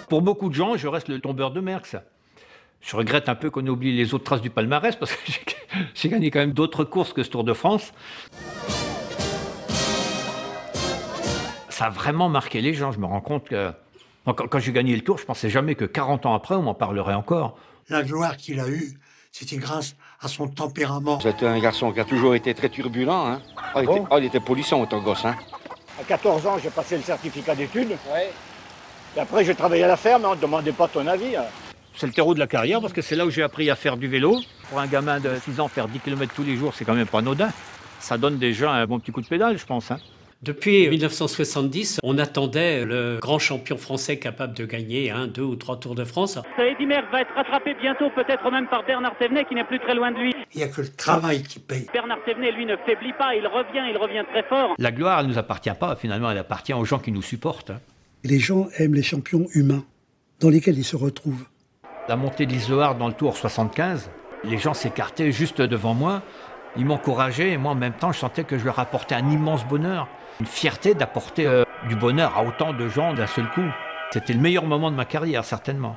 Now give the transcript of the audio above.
Pour beaucoup de gens, je reste le tombeur de Merckx. Je regrette un peu qu'on ait oublié les autres traces du palmarès parce que j'ai gagné quand même d'autres courses que ce Tour de France. Ça a vraiment marqué les gens. Je me rends compte que quand j'ai gagné le Tour, je ne pensais jamais que 40 ans après, on m'en parlerait encore. La gloire qu'il a eue, c'était grâce à son tempérament. C'était un garçon qui a toujours été très turbulent. Hein. Il était polisson, ton gosse. Hein. À 14 ans, j'ai passé le certificat d'études. Ouais. Et après, j'ai travaillé à la ferme, on ne demandait pas ton avis. Hein. C'est le terreau de la carrière parce que c'est là où j'ai appris à faire du vélo. Pour un gamin de 6 ans, faire 10 km tous les jours, c'est quand même pas anodin. Ça donne déjà un bon petit coup de pédale, je pense. Hein. Depuis 1970, on attendait le grand champion français capable de gagner 2 ou 3 Tours de France. Eddy Merckx va être rattrapé bientôt, peut-être même par Bernard Thévenet qui n'est plus très loin de lui. Il n'y a que le travail qui paye. Bernard Thévenet, lui, ne faiblit pas, il revient très fort. La gloire, elle ne nous appartient pas, finalement, elle appartient aux gens qui nous supportent. Hein. Les gens aiment les champions humains, dans lesquels ils se retrouvent. La montée de l'Isoard dans le Tour 75, les gens s'écartaient juste devant moi. Ils m'encourageaient et moi, en même temps, je sentais que je leur apportais un immense bonheur. Une fierté d'apporter du bonheur à autant de gens d'un seul coup. C'était le meilleur moment de ma carrière, certainement.